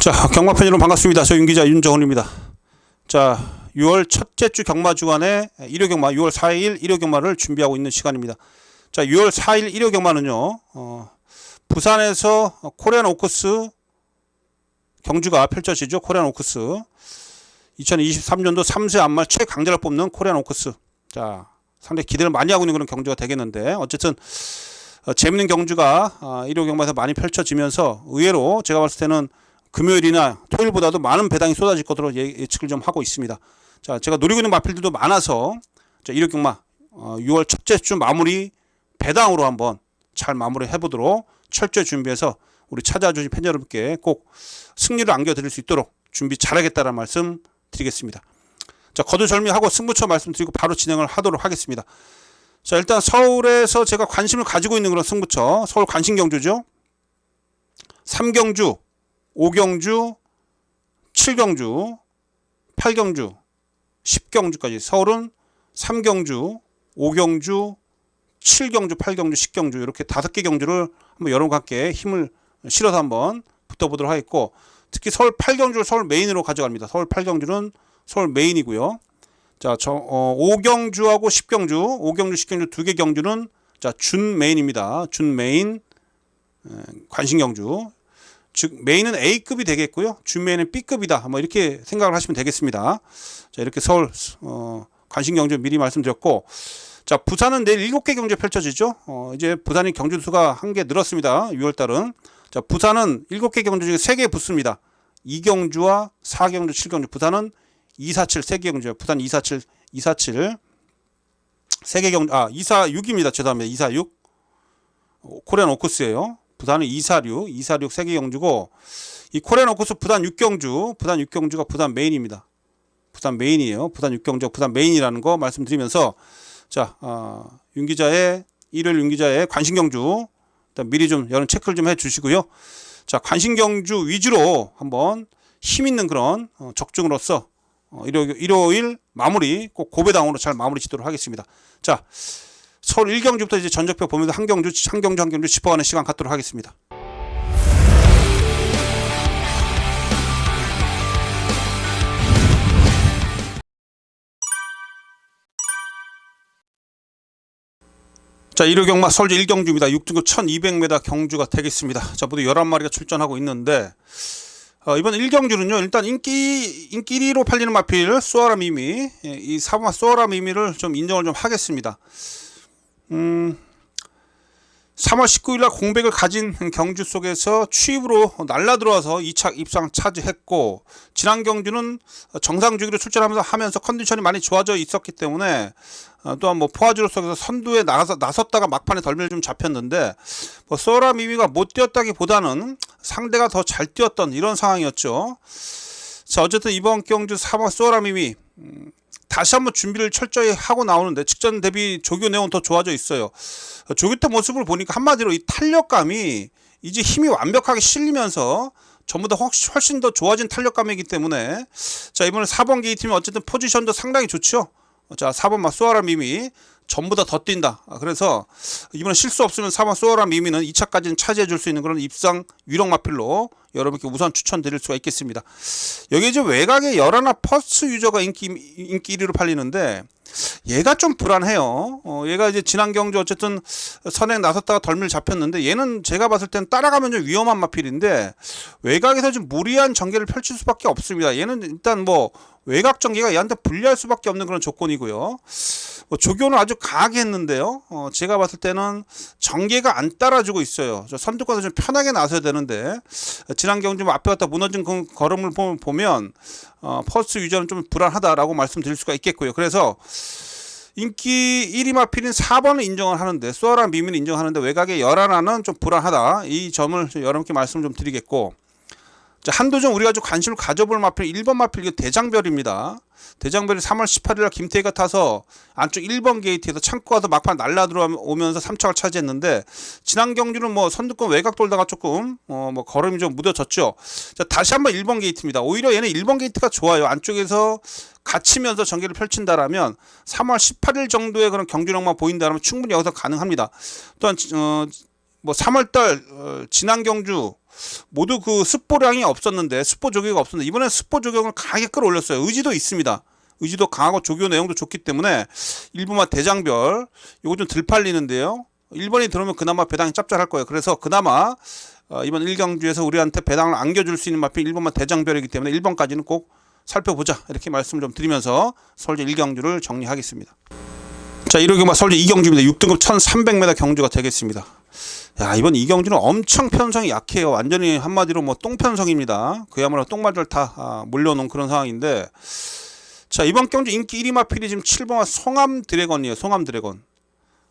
자, 경마팬 여러분 반갑습니다. 저 윤기자 윤정훈입니다. 자, 6월 첫째 주 경마 주간의 일요 경마 6월 4일 일요 경마를 준비하고 있는 시간입니다. 자, 6월 4일 일요 경마는요. 부산에서 코리안 오크스 경주가 펼쳐지죠. 코리안 오크스 2023년도 3세 안말 최강자를 뽑는 코리안 오크스. 자, 상당히 기대를 많이 하고 있는 그런 경주가 되겠는데 어쨌든 재밌는 경주가 일요 경마에서 많이 펼쳐지면서 의외로 제가 봤을 때는 금요일이나 토요일보다도 많은 배당이 쏟아질 것으로 예측을 좀 하고 있습니다. 자, 제가 노리고 있는 마필들도 많아서 자, 일요 경마 6월 첫째 주 마무리 배당으로 한번 잘 마무리 해보도록 철저히 준비해서 우리 찾아주신 팬 여러분께 꼭 승리를 안겨드릴 수 있도록 준비 잘하겠다는 말씀 드리겠습니다. 자, 거두절미하고 승부처 말씀드리고 바로 진행을 하도록 하겠습니다. 자, 일단 서울에서 제가 관심을 가지고 있는 그런 승부처 서울 관심경주죠. 3경주 5경주, 7경주, 8경주, 10경주까지 서울은 3경주, 5경주, 7경주, 8경주, 10경주 이렇게 5개 경주를 한번 여러분과 함께 힘을 실어서 한번 붙어보도록 하겠고 특히 서울 8경주를 서울 메인으로 가져갑니다. 서울 8경주는 서울 메인이고요. 자, 5경주하고 10경주, 5경주, 10경주 2개 경주는 자, 준 메인입니다. 준 메인 관심경주. 즉 메인은 A급이 되겠고요. 준 메인은 B급이다. 뭐 이렇게 생각을 하시면 되겠습니다. 자, 이렇게 서울 관심 경주 미리 말씀드렸고, 자, 부산은 내일 7개 경주 펼쳐지죠. 이제 부산이 경주 수가 1개 늘었습니다. 6월 달은. 자, 부산은 7개 경주 중에 3개 붙습니다. 2경주와 4경주, 7경주. 부산은 247 3개 경주예요. 부산 247 3개 경주. 246입니다. 죄송합니다. 246. 코리안 오크스예요. 부산은 246 3개 경주고 이 코리안 오크스 부산 6경주가 부산 메인입니다. 부산 메인이에요. 부산 6경주가 부산 메인이라는 거 말씀드리면서 자, 윤기자의 일요일 윤기자의 관심경주 일단 미리 좀 여러분 체크를 좀 해주시고요. 자, 관심경주 위주로 한번 힘 있는 그런 적중으로서 일요일 마무리 꼭 고배당으로 잘 마무리 짓도록 하겠습니다. 자, 서울 1경주부터 이제 전적표 보면서 한 경주 짚어가는 시간 갖도록 하겠습니다. 자, 일요 경마 서울제 1경주입니다. 6등급 1200m 경주가 되겠습니다. 자, 모두 11마리가 출전하고 있는데 이번 1경주는요. 일단 인기 1위로 팔리는 마필 쏘아라 미미, 이 사부마 쏘아라 미미를 좀 인정을 좀 하겠습니다. 3월 19일날 공백을 가진 경주 속에서 취입으로 날라들어와서 2차 입상 차지했고 지난 경주는 정상 주기로 출전하면서 컨디션이 많이 좋아져 있었기 때문에 또한 뭐 포화주로 속에서 선두에 나섰다가 막판에 덜미를 좀 잡혔는데 뭐 쏘라 미미가 못 뛰었다기보다는 상대가 더 잘 뛰었던 이런 상황이었죠. 자, 어쨌든 이번 경주 3화 쏘라 미미 다시 한번 준비를 철저히 하고 나오는데 직전 대비 조교 내용은 더 좋아져 있어요. 조교 때 모습을 보니까 한마디로 이 탄력감이 이제 힘이 완벽하게 실리면서 전보다 훨씬 더 좋아진 탄력감이기 때문에 자, 이번에 4번 게이트면 어쨌든 포지션도 상당히 좋죠. 자, 4번 쏘아라 미미 전보다 더 뛴다. 그래서 이번에 실수 없으면 4번 쏘아라 미미는 2차까지는 차지해 줄 수 있는 그런 입상 위력 마필로 여러분께 우선 추천드릴 수가 있겠습니다. 여기 이제 외곽에 열하나 퍼스트 유저가 인기 1위로 팔리는데 얘가 좀 불안해요. 얘가 이제 지난 경주 어쨌든 선행 나섰다가 덜미를 잡혔는데 얘는 제가 봤을 땐 따라가면 좀 위험한 마필인데 외곽에서 좀 무리한 전개를 펼칠 수밖에 없습니다. 얘는 일단 뭐 외곽 전개가 얘한테 불리할 수밖에 없는 그런 조건이고요. 조교는 아주 강하게 했는데요. 제가 봤을 때는 전개가 안 따라주고 있어요. 선두권에서 좀 편하게 나서야 되는데 지난 경주 앞에 갔다 무너진 그 걸음을 보면 퍼스트 유저는 좀 불안하다라고 말씀드릴 수가 있겠고요. 그래서 인기 1위 마필인 4번을 인정을 하는데 쏘아라 미미는 인정하는데 외곽에 열하나는 좀 불안하다. 이 점을 여러분께 말씀을 좀 드리겠고 자, 한도 좀 우리가 좀 관심을 가져볼 마필 1번 마필 대장별입니다. 대장별이 3월 18일날 김태희가 타서 안쪽 1번 게이트에서 창고 가서 막판 날라 들어오면서 3착을 차지했는데 지난 경주는 뭐 선두권 외곽 돌다가 조금 뭐 걸음이 좀 무뎌졌죠. 자, 다시 한번 1번 게이트입니다. 오히려 얘는 1번 게이트가 좋아요. 안쪽에서 갇히면서 전개를 펼친다라면 3월 18일 정도의 그런 경주력만 보인다라면 충분히 여기서 가능합니다. 또한 뭐 3월달 지난 경주 모두 그 습보량이 없었는데, 습보 조교가 없었는데 이번에 습보 조경을 강하게 끌어올렸어요. 의지도 있습니다. 의지도 강하고 조교 내용도 좋기 때문에 일부마 대장별 요거 좀 덜 팔리는데요. 1번이 들어오면 그나마 배당이 짭짤할 거예요. 그래서 그나마 이번 1경주에서 우리한테 배당을 안겨줄 수 있는 마필 1번만 대장별이기 때문에 1번까지는 꼭 살펴보자, 이렇게 말씀을 좀 드리면서 서울제 1경주를 정리하겠습니다. 자, 1호경마 서울제 2경주입니다. 6등급 1300m 경주가 되겠습니다. 야, 이번 2경주는 엄청 편성이 약해요. 완전히 한마디로 뭐 똥편성입니다. 그야말로 똥마들 다 몰려놓은 그런 상황인데, 자, 이번 경주 인기 1위 마필이 지금 7번화 송암 드래곤이에요. 송암 드래곤.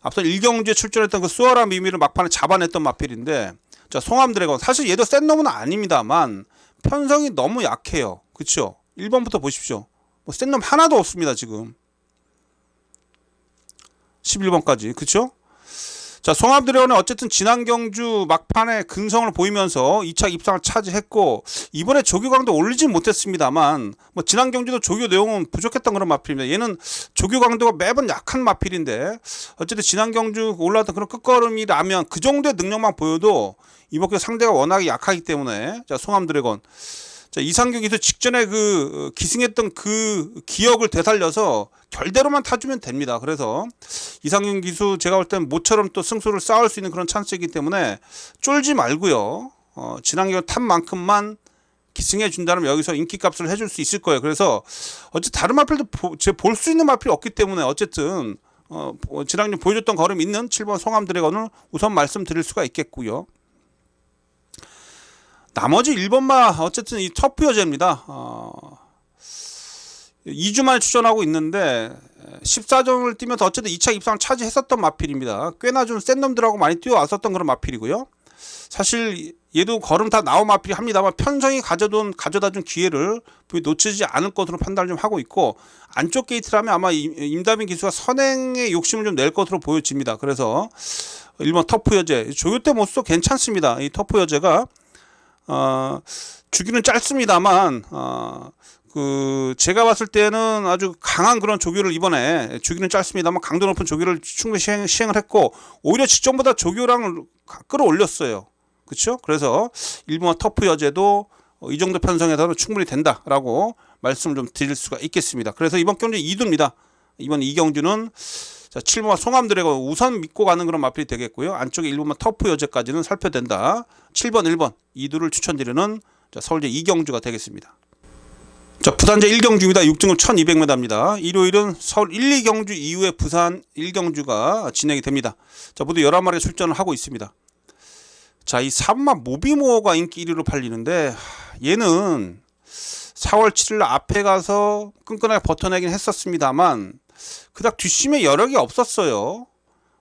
앞서 1경주에 출전했던 그 수월한 미미를 막판에 잡아냈던 마필인데, 자, 송암 드래곤. 사실 얘도 센 놈은 아닙니다만 편성이 너무 약해요. 그쵸? 1번부터 보십시오. 뭐 센 놈 하나도 없습니다, 지금. 11번까지. 그쵸? 자, 송암 드래곤은 어쨌든 지난 경주 막판에 근성을 보이면서 2차 입상을 차지했고, 이번에 조교 강도 올리진 못했습니다만, 뭐 지난 경주도 조교 내용은 부족했던 그런 마필입니다. 얘는 조교 강도가 매번 약한 마필인데, 어쨌든 지난 경주 올라왔던 그런 끝걸음이라면 그 정도의 능력만 보여도 이번 경주 상대가 워낙에 약하기 때문에, 자, 송암 드래곤. 자, 이상규 기수 직전에 그 기승했던 그 기억을 되살려서 결대로만 타주면 됩니다. 그래서 이상규 기수 제가 볼 땐 모처럼 또 승수를 쌓을 수 있는 그런 찬스이기 때문에 쫄지 말고요. 지난 경기 탄 만큼만 기승해 준다면 여기서 인기값을 해줄 수 있을 거예요. 그래서 어쨌든 다른 마필도 볼 수 있는 마필이 없기 때문에 어쨌든 지난주 보여줬던 걸음이 있는 7번 송암 드래곤을 우선 말씀드릴 수가 있겠고요. 나머지 1번마 어쨌든 이 터프 여제입니다. 2주 만에 출전하고 있는데 14점을 뛰면서 어쨌든 2차 입상을 차지했었던 마필입니다. 꽤나 좀 센 놈들하고 많이 뛰어왔었던 그런 마필이고요. 사실 얘도 걸음 다 나온 마필이 합니다만 편성이 가져다 준 기회를 놓치지 않을 것으로 판단을 좀 하고 있고, 안쪽 게이트라면 아마 임다빈 기수가 선행의 욕심을 좀 낼 것으로 보여집니다. 그래서 1번 터프 여제 조교 때 모습도 괜찮습니다. 이 터프 여제가 주기는 짧습니다만 제가 봤을 때는 아주 강한 그런 조교를 이번에, 주기는 짧습니다만 강도 높은 조교를 충분히 시행을 했고, 오히려 직전보다 조교량을 끌어올렸어요. 그렇죠? 그래서 일본화 터프 여제도 이 정도 편성에서는 충분히 된다라고 말씀을 좀 드릴 수가 있겠습니다. 그래서 이번 경주 2두입니다. 이번 2경주는 자, 7번화 송암 드래곤 우선 믿고 가는 그런 마필이 되겠고요. 안쪽에 1번만 터프 여제까지는 살펴된다. 7번, 1번 2두를 추천드리는 서울제 2경주가 되겠습니다. 자, 부산제 1경주입니다. 6등급 1200m입니다. 일요일은 서울 1, 2경주 이후에 부산 1경주가 진행이 됩니다. 자, 모두 11마리가 출전을 하고 있습니다. 자, 이 3번 모비모어가 인기 1위로 팔리는데, 얘는 4월 7일 앞에 가서 끈끈하게 버텨내긴 했었습니다만 그닥 뒷심에 여력이 없었어요.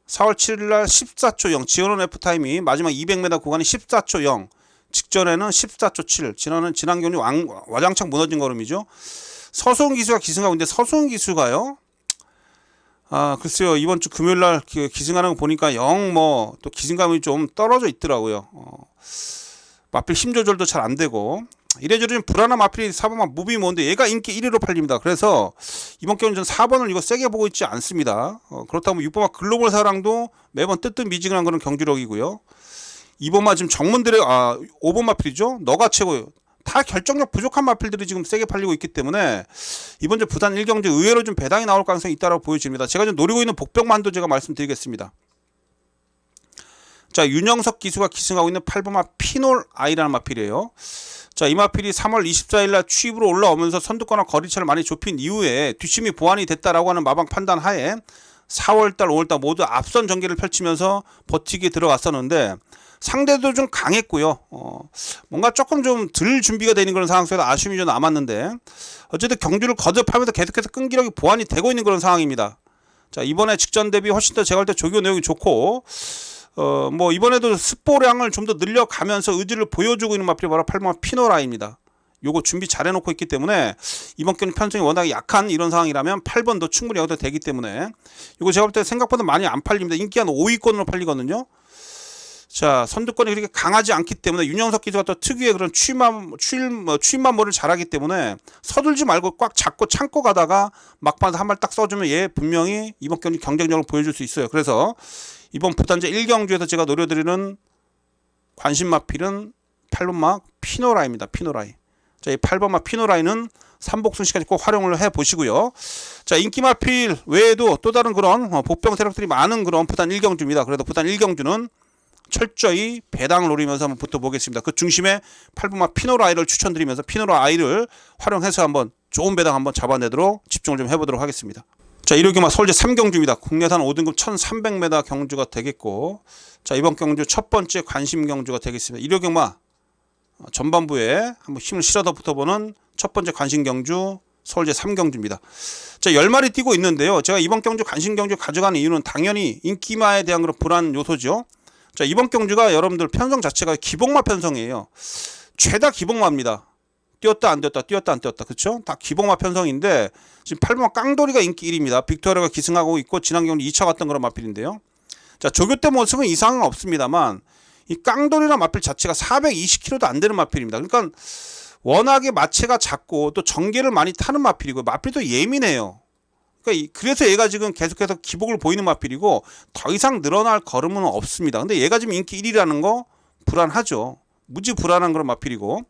4월 7일날 14초 0 지원원 F타임이 마지막 200m 구간이 14초 0, 직전에는 14초 7, 지난 경주 와장창 무너진 걸음이죠. 서수훈 기수가 기승하고 있는데, 서수훈 기수가요, 글쎄요, 이번 주 금요일날 기승하는 거 보니까 또 기승감이 좀 떨어져 있더라고요. 마필 힘 조절도 잘 안 되고 이래저래 좀 불안한 마필이 4번만 무비모인데 얘가 인기 1위로 팔립니다. 그래서 이번 경기는 4번을 이거 세게 보고 있지 않습니다. 그렇다면 6번마 글로벌 사랑도 매번 뜨뜻미지근한 그런 경주력이고요. 2번마 지금 정문들의 5번 마필이죠. 너가 최고예요. 다 결정력 부족한 마필들이 지금 세게 팔리고 있기 때문에 이번 주 부산 1경주 의외로 좀 배당이 나올 가능성이 있다고 보여집니다. 제가 좀 노리고 있는 복병만도 제가 말씀드리겠습니다. 자, 윤영석 기수가 기승하고 있는 8번마 피놀 아이라는 마필이에요. 자, 이 마필이 3월 24일날 취입으로 올라오면서 선두권과 거리차를 많이 좁힌 이후에 뒷심이 보완이 됐다라고 하는 마방 판단 하에 4월달, 5월달 모두 앞선 전개를 펼치면서 버티기에 들어갔었는데 상대도 좀 강했고요. 뭔가 조금 좀 덜 준비가 되는 그런 상황 속에서 아쉬움이 좀 남았는데, 어쨌든 경주를 거듭하면서 계속해서 끈기력이 보완이 되고 있는 그런 상황입니다. 자, 이번에 직전 대비 훨씬 더 제가 볼 때 조교 내용이 좋고, 이번에도 습보량을 좀 더 늘려가면서 의지를 보여주고 있는 마필이 바로 8번 피노라입니다. 요거 준비 잘 해놓고 있기 때문에 이번 경기 편성이 워낙에 약한 이런 상황이라면 8번도 충분히 여기다 되기 때문에 요거 제가 볼 때 생각보다 많이 안 팔립니다. 인기 한 5위권으로 팔리거든요. 자, 선두권이 그렇게 강하지 않기 때문에 윤영석 기수가 또 특유의 그런 추임만모를 잘하기 때문에 서둘지 말고 꽉 잡고 참고 가다가 막판에 한 발 딱 써주면 얘 분명히 이번 경기 경쟁력을 보여줄 수 있어요. 그래서 이번 부산제 1경주에서 제가 노려드리는 관심 마필은 8번마 피노라입니다. 피노라이. 자, 이 8번마 피노라이는 삼복승 시까지 꼭 활용을 해 보시고요. 자, 인기마필 외에도 또 다른 그런 복병 세력들이 많은 그런 부산 1경주입니다. 그래도 부산 1경주는 철저히 배당을 노리면서 한번 붙어보겠습니다. 그 중심에 8번마 피노라이를 추천드리면서 피노라이를 활용해서 한번 좋은 배당 한번 잡아내도록 집중을 좀 해보도록 하겠습니다. 자, 일요경마 서울제 3경주입니다. 국내산 5등급 1300m 경주가 되겠고, 자, 이번 경주 첫 번째 관심 경주가 되겠습니다. 일요경마 전반부에 한번 힘을 실어서 붙어보는 첫 번째 관심 경주 서울제 3경주입니다. 자, 10마리 뛰고 있는데요. 제가 이번 경주 관심 경주 가져가는 이유는 당연히 인기마에 대한 그런 불안 요소죠. 자, 이번 경주가 여러분들 편성 자체가 기복마 편성이에요. 죄다 기복마입니다. 뛰었다 안 뛰었다, 뛰었다 안 뛰었다, 그렇죠? 다 기복마 편성인데 지금 8번마 깡돌이가 인기 1위입니다. 빅토리아가 기승하고 있고 지난 경주 2차 갔던 그런 마필인데요. 자, 조교 때 모습은 이상은 없습니다만 이 깡돌이나 마필 자체가 420kg도 안 되는 마필입니다. 그러니까 워낙에 마체가 작고 또 전개를 많이 타는 마필이고 마필도 예민해요. 그러니까 그래서 얘가 지금 계속해서 기복을 보이는 마필이고 더 이상 늘어날 걸음은 없습니다. 근데 얘가 지금 인기 1위라는 거 불안하죠. 무지 불안한 그런 마필이고.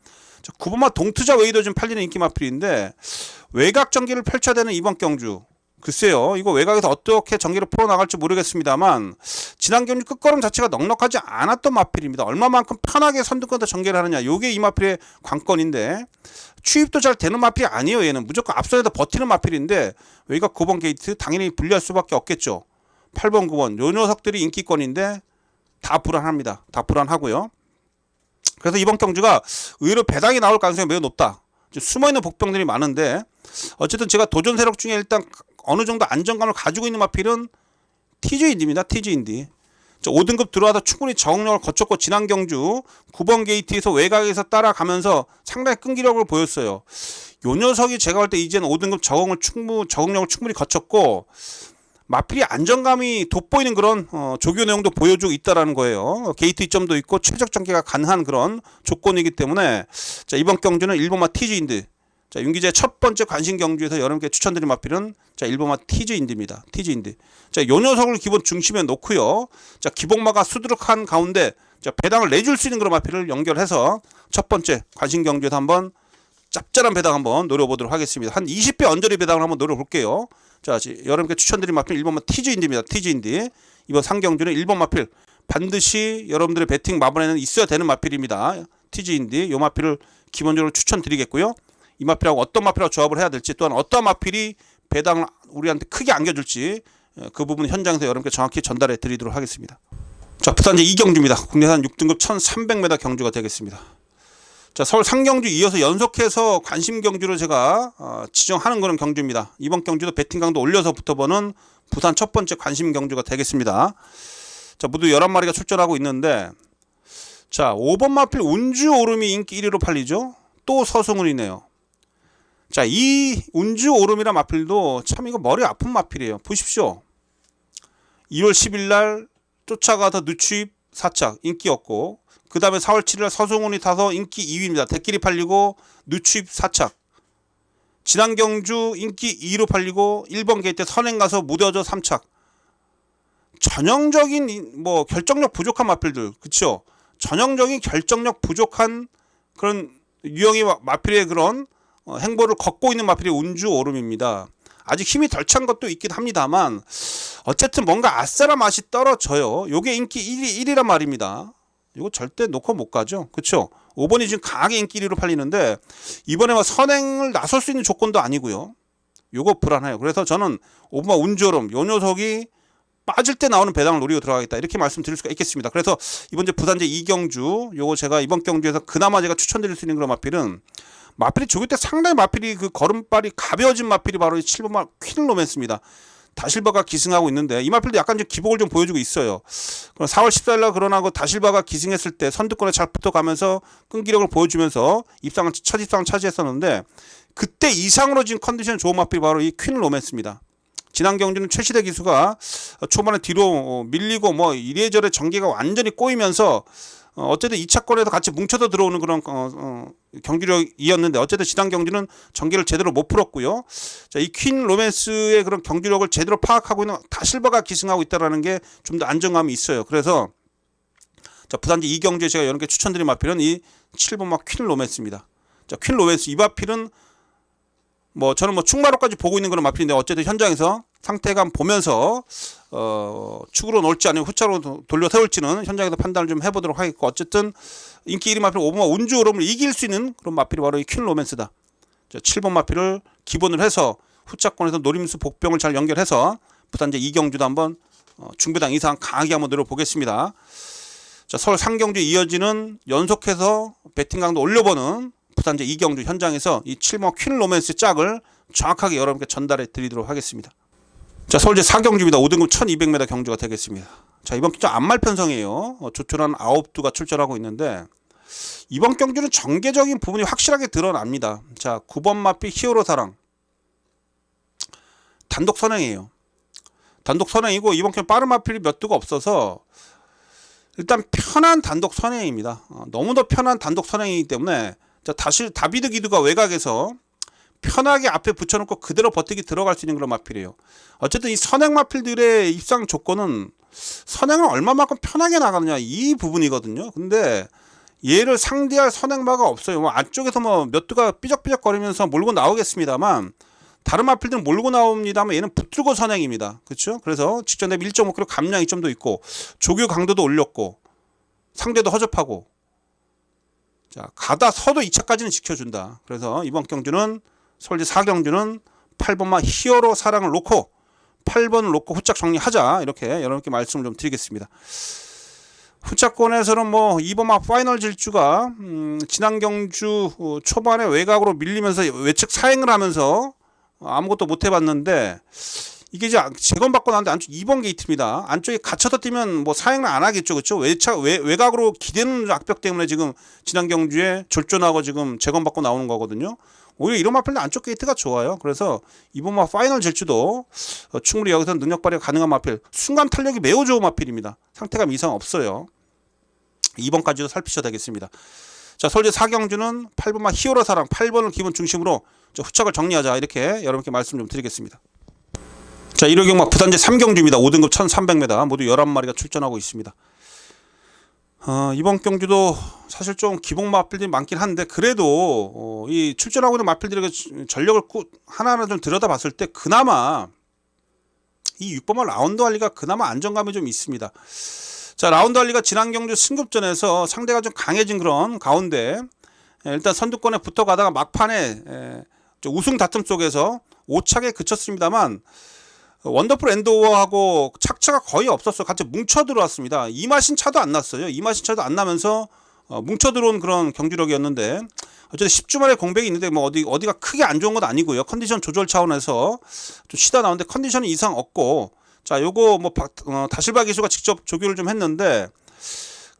자, 9번마 동투자 웨이도 좀 팔리는 인기 마필인데 외곽 전개를 펼쳐야 되는 이번 경주. 글쎄요, 이거 외곽에서 어떻게 전개를 풀어나갈지 모르겠습니다만 지난 경주 끝걸음 자체가 넉넉하지 않았던 마필입니다. 얼마만큼 편하게 선두권에서 전개를 하느냐, 요게 이 마필의 관건인데 취입도 잘 되는 마필이 아니에요. 얘는 무조건 앞선에서 버티는 마필인데 외곽 9번 게이트 당연히 불리할 수밖에 없겠죠. 8번 9번 요 녀석들이 인기권인데 다 불안합니다. 다 불안하고요. 그래서 이번 경주가 의외로 배당이 나올 가능성이 매우 높다. 숨어있는 복병들이 많은데 어쨌든 제가 도전 세력 중에 일단 어느 정도 안정감을 가지고 있는 마필은 TG인디입니다. TG인디. 5등급 들어와서 충분히 적응력을 거쳤고 지난 경주 9번 게이트에서 외곽에서 따라가면서 상당히 끈기력을 보였어요. 요 녀석이 제가 볼 때 이제는 5등급 적응력을 충분히 거쳤고 마필이 안정감이 돋보이는 그런 조교 내용도 보여주고 있다라는 거예요. 게이트 이점도 있고 최적 전개가 가능한 그런 조건이기 때문에 자, 이번 경주는 1번마 TG인디. 자, 윤기재 첫 번째 관심 경주에서 여러분께 추천드린 마필은 자, 1번마 TG인디입니다. TG인디. 자, 요 녀석을 기본 중심에 놓고요. 자, 기복마가 수두룩한 가운데 자, 배당을 내줄 수 있는 그런 마필을 연결해서 첫 번째 관심 경주에서 한번 짭짤한 배당 한번 노려보도록 하겠습니다. 한 20배 언저리 배당을 한번 노려볼게요. 자, 여러분께 추천드린 마필 1번마 TG인디입니다. TG인디. 이번 상경주는 1번 마필 반드시 여러분들의 배팅 마번에는 있어야 되는 마필입니다. TG인디. 요 마필을 기본적으로 추천드리겠고요. 이 마필하고 어떤 마필하고 조합을 해야 될지 또한 어떤 마필이 배당을 우리한테 크게 안겨줄지 그 부분 현장에서 여러분께 정확히 전달해 드리도록 하겠습니다. 자, 부산제 2경주입니다. 국내산 6등급 1300m 경주가 되겠습니다. 자, 서울 상경주 이어서 연속해서 관심 경주를 제가 지정하는 그런 경주입니다. 이번 경주도 배팅 강도 올려서 붙어보는 부산 첫 번째 관심 경주가 되겠습니다. 자, 모두 11마리가 출전하고 있는데 자, 5번 마필 운주 오름이 인기 1위로 팔리죠. 또 서승훈이네요. 자, 이 운주 오름이란 마필도 참 이거 머리 아픈 마필이에요. 보십시오. 2월 10일 날 쫓아가서 누추입 4착 인기였고 그 다음에 4월 7일 날 서승훈이 타서 인기 2위입니다. 대끼리 팔리고 누추입 4착. 지난 경주 인기 2위로 팔리고 1번 게이트 선행 가서 무뎌져 3착. 전형적인 뭐 결정력 부족한 마필들, 그쵸? 전형적인 결정력 부족한 그런 유형의 마필의 그런 행보를 걷고 있는 마필이 운주 오름입니다. 아직 힘이 덜 찬 것도 있긴 합니다만 어쨌든 뭔가 아싸라 맛이 떨어져요. 요게 인기 1위란 말입니다. 이거 절대 놓고 못 가죠. 그쵸? 5번이 지금 강하게 인기 1위로 팔리는데 이번에 막 선행을 나설 수 있는 조건도 아니고요. 요거 불안해요. 그래서 저는 5번 운주 오름 요 녀석이 빠질 때 나오는 배당을 노리고 들어가겠다 이렇게 말씀드릴 수가 있겠습니다. 그래서 이번 주 부산제 2경주 요거 제가 이번 경주에서 그나마 제가 추천드릴 수 있는 그런 마필은 마필이 조교 때 상당히 마필이 그 걸음발이 가벼워진 마필이 바로 이 7번마 퀸 로맨스입니다. 다실바가 기승하고 있는데 이 마필도 약간 좀 기복을 좀 보여주고 있어요. 그럼 4월 14일 날 그러나 그 다실바가 기승했을 때 선두권에 잘 붙어가면서 끈기력을 보여주면서 첫 입상을 차지했었는데 그때 이상으로 지금 컨디션 좋은 마필이 바로 이 퀸 로맨스입니다. 지난 경주는 최시대 기수가 초반에 뒤로 밀리고 뭐 이래저래 전개가 완전히 꼬이면서 어쨌든 2차권에서 같이 뭉쳐서 들어오는 그런 경주력이었는데 어쨌든 지난 경주는 전개를 제대로 못 풀었고요. 자, 이 퀸 로맨스의 그런 경주력을 제대로 파악하고 있는 다실바가 기승하고 있다는 게 좀 더 안정감이 있어요. 그래서 자, 부산제 2경주에 제가 여러분께 추천드린 마필은 이 7번마 퀸 로맨스입니다. 자, 퀸 로맨스 이 마필은 뭐 저는 뭐 충마로까지 보고 있는 그런 마필인데 어쨌든 현장에서 상태감 보면서 축으로 놓을지 아니면 후차로 돌려 세울지는 현장에서 판단을 좀 해보도록 하겠고, 어쨌든 인기 1위 마필 5번마 운주 오름을 이길 수 있는 그런 마필이 바로 이 퀸 로맨스다. 자, 7번 마필을 기본으로 해서 후차권에서 노림수 복병을 잘 연결해서 부산제 이경주도 한번 중배당 이상 강하게 한번 노려보겠습니다. 자, 서울 상경주 이어지는 연속해서 배팅 강도 올려보는 부산제 이경주 현장에서 이 7번 퀸 로맨스 짝을 정확하게 여러분께 전달해 드리도록 하겠습니다. 자, 서울제 4경주입니다. 5등급 1200m 경주가 되겠습니다. 자, 이번 경주 안말 편성이에요. 조촐한 9두가 출전하고 있는데 이번 경주는 전개적인 부분이 확실하게 드러납니다. 자, 9번 마필 히어로 사랑 단독 선행이에요. 단독 선행이고 이번 경주 빠른 마필이 몇 두가 없어서 일단 편한 단독 선행입니다. 너무도 편한 단독 선행이기 때문에 자, 다비드 기두가 외곽에서 편하게 앞에 붙여놓고 그대로 버티기 들어갈 수 있는 그런 마필이에요. 어쨌든 이 선행 마필들의 입상 조건은 선행을 얼마만큼 편하게 나가느냐 이 부분이거든요. 근데 얘를 상대할 선행마가 없어요. 뭐 안쪽에서 뭐 몇 두가 삐적삐적 거리면서 몰고 나오겠습니다만 다른 마필들은 몰고 나옵니다만 얘는 붙들고 선행입니다. 그렇죠? 그래서 직전 대비 1.5kg 감량 이점도 있고 조교 강도도 올렸고 상대도 허접하고 자, 가다 서도 2차까지는 지켜준다. 그래서 이번 경주는 서울제 4경주는 8번마 히어로 사랑을 놓고 8번을 놓고 후짝 정리하자 이렇게 여러분께 말씀을 좀 드리겠습니다. 후차권에서는 뭐 2번마 파이널 질주가 지난 경주 초반에 외곽으로 밀리면서 외측 사행을 하면서 아무것도 못 해봤는데 이게 이제 재건받고 나는데 안쪽 2번 게이트입니다. 안쪽에 갇혀서 뛰면 뭐 사행을 안 하겠죠, 그렇죠? 외곽으로 기대는 악벽 때문에 지금 지난 경주에 졸전하고 지금 재건받고 나오는 거거든요. 오히려 이런 마필은 안쪽 게이트가 좋아요. 그래서 이번 파이널 질주도 충분히 여기서 능력 발휘가 가능한 마필, 순간 탄력이 매우 좋은 마필입니다. 상태감 이상 없어요. 2번까지도 살피셔야 되겠습니다. 자, 서울제 4경주는 8번마 히어로 사랑 8번을 기본 중심으로 후착을 정리하자 이렇게 여러분께 말씀 좀 드리겠습니다. 자, 1호 경마 부산제 3경주입니다. 5등급 1300m 모두 11마리가 출전하고 있습니다. 이번 경주도 사실 좀 기복 마필들이 많긴 한데 그래도 이 출전하고 있는 마필들에게 전력을 하나하나 좀 들여다봤을 때 그나마 이 6번마 라운드 할리가 그나마 안정감이 좀 있습니다. 자, 라운드 할리가 지난 경주 승급전에서 상대가 좀 강해진 그런 가운데 일단 선두권에 붙어가다가 막판에 우승 다툼 속에서 5착에 그쳤습니다만 원더풀 엔도어하고 착차가 거의 없었어. 같이 뭉쳐 들어왔습니다. 이마신 차도 안 났어요. 이마신 차도 안 나면서 뭉쳐 들어온 그런 경주력이었는데 어쨌든 10주 만에 공백이 있는데 뭐 어디가 크게 안 좋은 건 아니고요. 컨디션 조절 차원에서 좀 쉬다 나오는데 컨디션이 이상 없고 자, 요거 뭐 다실바 기수가 직접 조교를 좀 했는데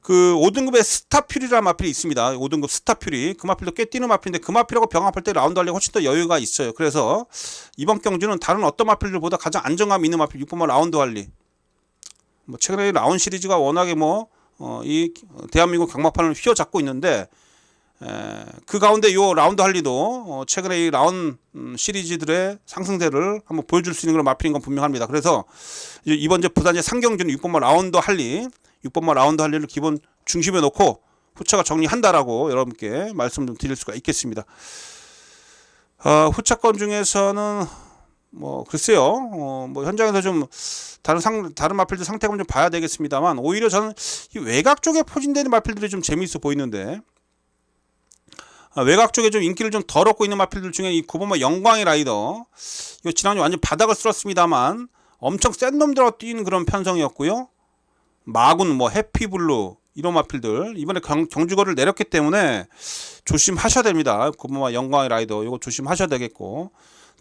그 5등급의 스타퓨리라는 마필이 있습니다. 5등급 스타퓨리 그 마필도 꽤 뛰는 마필인데 그 마필하고 병합할 때 라운드 할리가 훨씬 더 여유가 있어요. 그래서 이번 경주는 다른 어떤 마필들보다 가장 안정감 있는 마필 6번마 라운드 할리. 뭐 최근에 라운 시리즈가 워낙에 이 대한민국 경마판을 휘어잡고 있는데 그 가운데 요 라운드 할리도 최근에 이 라운 시리즈들의 상승세를 한번 보여줄 수 있는 그런 마필인 건 분명합니다. 그래서 이번 부산제 3경주는 6번마 라운드 할리 6번마 라운드 할리를 기본 중심에 놓고 후차가 정리한다라고 여러분께 말씀 좀 드릴 수가 있겠습니다. 후차권 중에서는 뭐 글쎄요, 뭐 현장에서 좀 다른 마필들 상태감 좀 봐야 되겠습니다만 오히려 저는 이 외곽 쪽에 포진되는 마필들이 좀 재미있어 보이는데 외곽 쪽에 좀 인기를 좀 덜 얻고 있는 마필들 중에 이 9번마 영광의 라이더 이거 지난주 완전 바닥을 쓸었습니다만 엄청 센 놈들하고 뛰는 그런 편성이었고요. 마군 뭐 해피블루 이런 마필들 이번에 경주거를 내렸기 때문에 조심하셔야 됩니다. 9번마 영광의 라이더 이거 조심하셔야 되겠고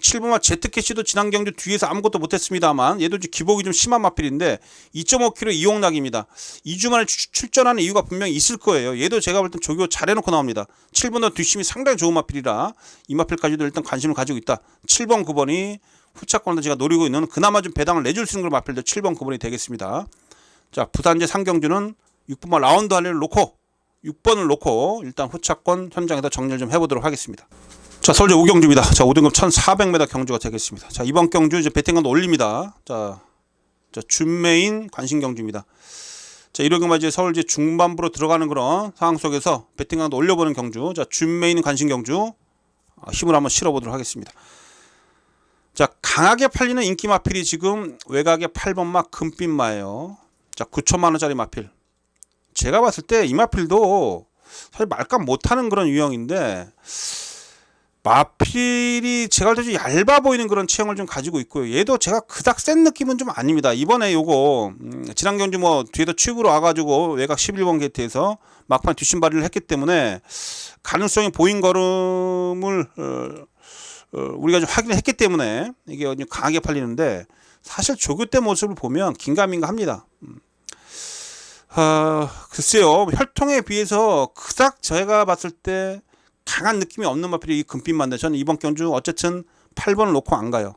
7번마 제트캐시도 지난 경주 뒤에서 아무것도 못했습니다만 얘도 기복이 좀 심한 마필인데 2.5kg 이용락입니다. 2주 만에 출전하는 이유가 분명히 있을 거예요. 얘도 제가 볼 땐 조교 잘해놓고 나옵니다. 7번도 뒷심이 상당히 좋은 마필이라 이 마필까지도 일단 관심을 가지고 있다. 7번 9번이 후차권도 제가 노리고 있는 그나마 좀 배당을 내줄 수 있는 그런 마필들 7번 9번이 되겠습니다. 자, 부산제 3경주는 6번마 라운드 할리를 놓고 6번을 놓고 일단 후차권 현장에서 정리를 좀 해보도록 하겠습니다. 자, 서울제 5경주입니다. 자, 5등급 1400m 경주가 되겠습니다. 자, 이번 경주 이제 배팅감도 올립니다. 자 준메인 관심 경주입니다. 자, 이런 경우에 이제 서울지 중반부로 들어가는 그런 상황 속에서 배팅 강도 올려보는 경주. 자, 준메인 관심 경주 힘을 한번 실어보도록 하겠습니다. 자, 강하게 팔리는 인기 마필이 지금 외곽의 8번마 금빛마예요. 자, 9천만원짜리 마필. 제가 봤을 때 이 마필도 사실 말값 못하는 그런 유형인데, 마필이 제가 볼 때 좀 얇아 보이는 그런 체형을 좀 가지고 있고요. 얘도 제가 그닥 센 느낌은 좀 아닙니다. 이번에 요거 지난 경주 뭐 뒤에서 튜브로 와가지고 외곽 11번 게이트에서 막판 뒷심발이를 했기 때문에 가능성이 보인 걸음을 우리가 좀 확인을 했기 때문에 이게 좀 강하게 팔리는데, 사실 조교 때 모습을 보면 긴가민가 합니다. 글쎄요, 혈통에 비해서 그닥 제가 봤을 때 강한 느낌이 없는 마필이 이 금빛만데, 저는 이번 경주 어쨌든 8번을 놓고 안 가요.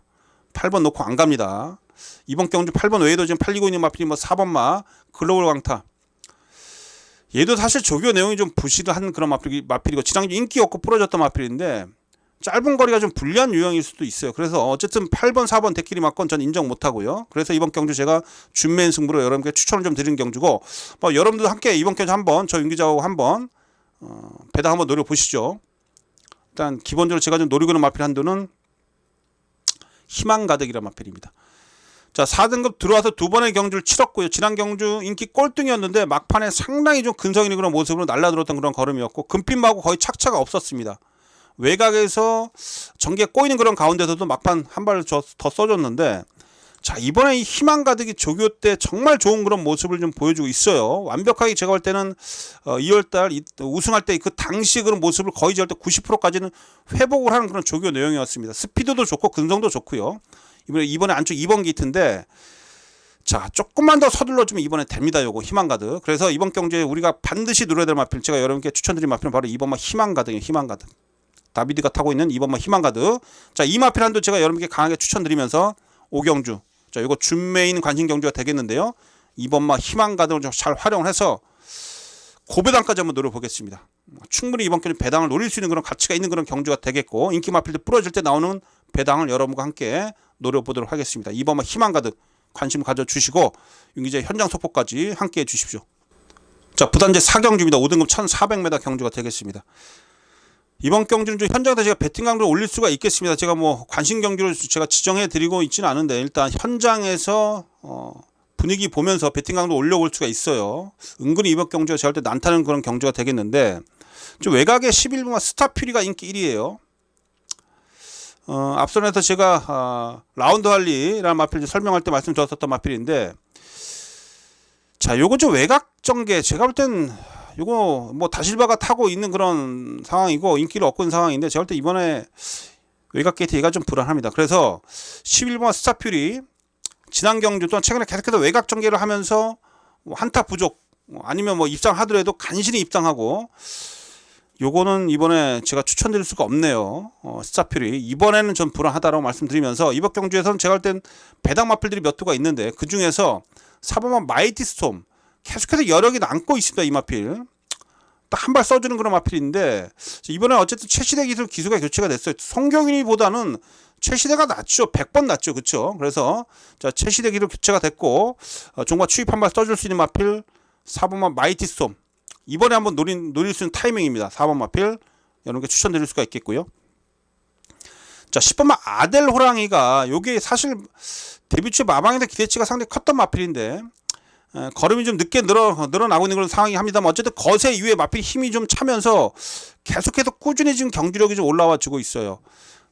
8번 놓고 안 갑니다. 이번 경주 8번 외에도 지금 팔리고 있는 마필이 뭐 4번마 글로벌 강타, 얘도 사실 조교 내용이 좀 부실한 그런 마필이고 지난주 인기 없고 부러졌던 마필인데 짧은 거리가 좀 불리한 유형일 수도 있어요. 그래서 어쨌든 8번 4번 대끼리 맞건 전 인정 못하고요. 그래서 이번 경주 제가 준맨 승부로 여러분께 추천을 좀 드리는 경주고, 뭐 여러분도 함께 이번 경주 한번 저 윤기자하고 한번 배당 한번 노려보시죠. 일단 기본적으로 제가 좀 노리고 있는 마필 한도는 희망가득이라는 마필입니다. 자, 4등급 들어와서 두 번의 경주를 치렀고요. 지난 경주 인기 꼴등이었는데 막판에 상당히 좀 근성 있는 그런 모습으로 날라들었던 그런 걸음이었고, 금빛마하고 거의 착차가 없었습니다. 외곽에서 전개 꼬이는 그런 가운데서도 막판 한 발 더 써줬는데, 자, 이번에 이 희망가득이 조교 때 정말 좋은 그런 모습을 좀 보여주고 있어요. 완벽하게 제가 볼 때는 2월달 우승할 때 그 당시 그런 모습을 거의 제가 볼 때 90%까지는 회복을 하는 그런 조교 내용이었습니다. 스피드도 좋고 근성도 좋고요. 이번에 안쪽 2번 게이트인데, 자, 조금만 더 서둘러주면 이번에 됩니다. 요거 희망가득. 그래서 이번 경주에 우리가 반드시 누려야 될 마필, 제가 여러분께 추천드린 마필은 바로 2번마 희망가득이에요. 희망가득. 다비드가 타고 있는 2번마 희망가득. 자, 이 마필 한도 제가 여러분께 강하게 추천드리면서 오경주, 자, 이거 준메인 관심 경주가 되겠는데요. 2번마 희망가득을 좀 잘 활용을 해서 고배당까지 한번 노려보겠습니다. 충분히 이번 경주 배당을 노릴 수 있는 그런 가치가 있는 그런 경주가 되겠고, 인기 마필들 부러질 때 나오는 배당을 여러분과 함께 노려보도록 하겠습니다. 2번마 희망가득 관심 가져주시고 윤기자의 현장 속보까지 함께 해주십시오. 자, 부단제 4경주입니다. 5등급 1400m 경주가 되겠습니다. 이번 경주는 좀 현장에서 제가 배팅 강도를 올릴 수가 있겠습니다. 제가 뭐 관심 경주를 제가 지정해 드리고 있지는 않은데, 일단 현장에서 분위기 보면서 배팅 강도 올려볼 수가 있어요. 은근히 이번 경주가 제가 볼 때 난타는 그런 경주가 되겠는데, 좀 외곽에 11번마 스타퓨리가 인기 1위에요. 앞선에서 제가 라운드 할리라는 마필 설명할 때 말씀드렸었던 마필인데, 자, 요거 좀 외곽 전개 제가 볼 땐 요거 뭐 다실바가 타고 있는 그런 상황이고 인기를 얻고 있는 상황인데, 제가 볼 때 이번에 외곽 게이트 얘가 좀 불안합니다. 그래서 11번마 스타퓨리 지난 경주 또한 최근에 계속해서 외곽 전개를 하면서 뭐 한타 부족 아니면 뭐 입상하더라도 간신히 입상하고, 요거는 이번에 제가 추천드릴 수가 없네요. 스타퓨리 이번에는 좀 불안하다라고 말씀드리면서, 이번 경주에서는 제가 볼 땐 배당 마필들이 몇 두가 있는데 그 중에서 4번마 마이티 스톰 계속해서 여력이 남고 있습니다. 이 마필 딱 한 발 써주는 그런 마필인데, 이번에 어쨌든 최시대 기수가 교체가 됐어요. 송경윤이보다는 최시대가 낫죠. 100번 낫죠. 그렇죠? 그래서 자, 최시대 기술 교체가 됐고 종과 추입 한 발 써줄 수 있는 마필 4번마 마이티 스톰, 이번에 한번 노릴 수 있는 타이밍입니다. 4번 마필 여러분께 추천드릴 수가 있겠고요. 자, 10번마 아델 호랑이가 요게 사실 데뷔 초 마방에서 기대치가 상당히 컸던 마필인데, 걸음이 좀 늦게 늘어나고 있는 그런 상황이 합니다만, 어쨌든 거세 이후에 마필 힘이 좀 차면서 계속해서 꾸준히 지금 경주력이 좀 올라와 주고 있어요.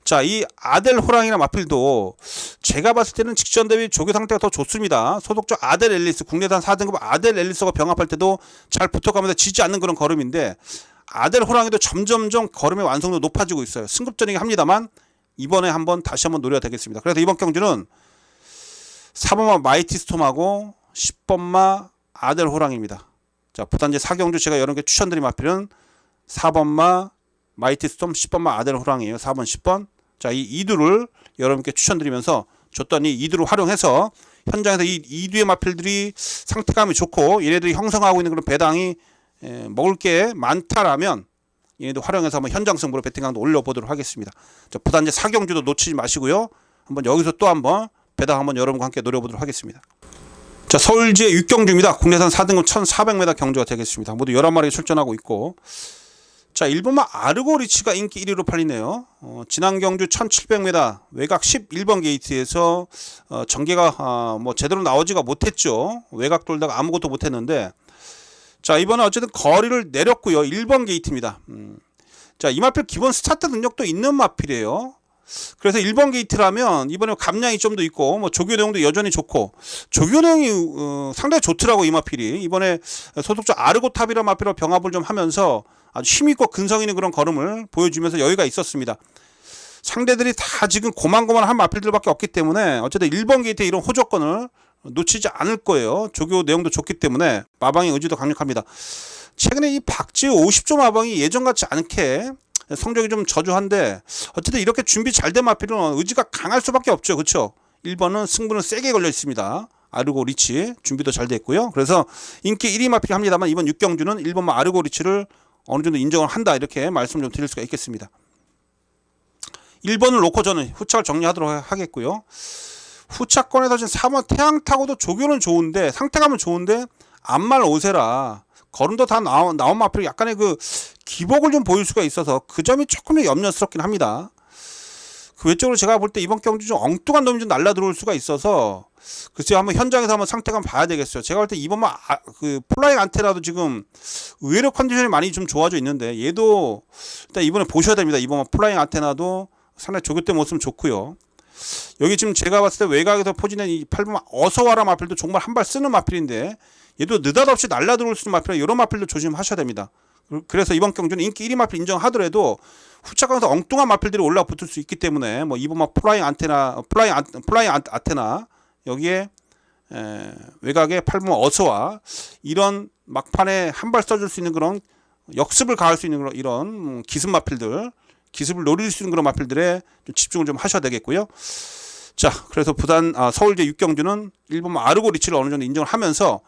자, 이 아델 호랑이나 마필도 제가 봤을 때는 직전 대비 조교 상태가 더 좋습니다. 소속적 아델 앨리스, 국내단 4등급 아델 앨리스가 병합할 때도 잘 붙어가면서 지지 않는 그런 걸음인데, 아델 호랑이도 점점점 걸음의 완성도 높아지고 있어요. 승급전이긴 합니다만 이번에 다시 한번 노려야 되겠습니다. 그래서 이번 경주는 4번마 마이티 스톰하고 10번마 아델 호랑이입니다. 자, 부단제 4경주 제가 여러분께 추천드린 마필은 4번마 마이티 스톰, 10번마 아델 호랑이에요. 4번 10번. 자, 이 이두를 여러분께 추천드리면서 줬던 이 이두를 활용해서 현장에서 이 이두의 마필들이 상태감이 좋고 얘네들이 형성하고 있는 그런 배당이 먹을 게 많다라면 얘네들 활용해서 한번 현장 승부로 배팅 강도 올려보도록 하겠습니다. 자, 부단제 4경주도 놓치지 마시고요. 한번 여기서 또 한번 배당 한번 여러분과 함께 노려보도록 하겠습니다. 자, 서울지의 6경주입니다. 국내산 4등급 1400m 경주가 되겠습니다. 모두 11마리 출전하고 있고, 자, 일본마 아르고 리치가 인기 1위로 팔리네요. 지난 경주 1700m 외곽 11번 게이트에서 전개가 뭐 제대로 나오지가 못했죠. 외곽 돌다가 아무것도 못했는데, 자, 이번에 어쨌든 거리를 내렸고요. 1번 게이트입니다. 자, 이 마필 기본 스타트 능력도 있는 마필이에요. 그래서 1번 게이트라면 이번에 감량이 좀 더 있고, 뭐 조교 내용도 여전히 좋고, 조교 내용이 상당히 좋더라고. 이 마필이 이번에 소속자 아르고탑이라는 마필로 병합을 좀 하면서 아주 힘있고 근성 있는 그런 걸음을 보여주면서 여유가 있었습니다. 상대들이 다 지금 고만고만한 마필들밖에 없기 때문에 어쨌든 1번 게이트의 이런 호조건을 놓치지 않을 거예요. 조교 내용도 좋기 때문에 마방의 의지도 강력합니다. 최근에 이 박지우 50조 마방이 예전 같지 않게 성적이 좀 저조한데, 어쨌든 이렇게 준비 잘 된 마필은 의지가 강할 수밖에 없죠. 그렇죠? 1번은 승부는 세게 걸려 있습니다. 아르고 리치 준비도 잘 됐고요. 그래서 인기 1위 마필이 합니다만, 이번 6경주는 1번마 아르고 리치를 어느 정도 인정을 한다, 이렇게 말씀 좀 드릴 수가 있겠습니다. 1번을 놓고 저는 후착을 정리하도록 하겠고요. 후착권에서 지금 4번 태양 타고도 조교는 좋은데, 상태감은 좋은데 안말 오세라 걸음도 다 나온 마필이 약간의 그 기복을 좀 보일 수가 있어서 그 점이 조금 염려스럽긴 합니다. 그 외적으로 제가 볼 때 이번 경주 좀 엉뚱한 놈이 좀 날라 들어올 수가 있어서, 글쎄요, 한번 현장에서 한번 상태감 봐야 되겠어요. 제가 볼 때 이번만 그 플라잉 안테나도 지금 의외로 컨디션이 많이 좀 좋아져 있는데, 얘도 일단 이번에 보셔야 됩니다. 이번만 플라잉 안테나도 상당히 조교 때 모습은 좋고요. 여기 지금 제가 봤을 때 외곽에서 포진한 이 8번 어서와라 마필도 정말 한 발 쓰는 마필인데, 얘도 느닷없이 날라 들어올 수 있는 마필이라 이런 마필도 조심하셔야 됩니다. 그래서 이번 경주는 인기 1위 마필 인정하더라도 후착강에서 엉뚱한 마필들이 올라붙을 수 있기 때문에, 뭐 이번 막 플라잉 아테나 여기에 외곽에 8번 어서와 이런 막판에 한 발 써줄 수 있는 그런 역습을 가할 수 있는 그런 이런 기습 마필들, 기습을 노릴 수 있는 그런 마필들에 좀 집중을 좀 하셔야 되겠고요. 자, 그래서 서울제 6경주는 1번 아르고 리치를 어느 정도 인정을 하면서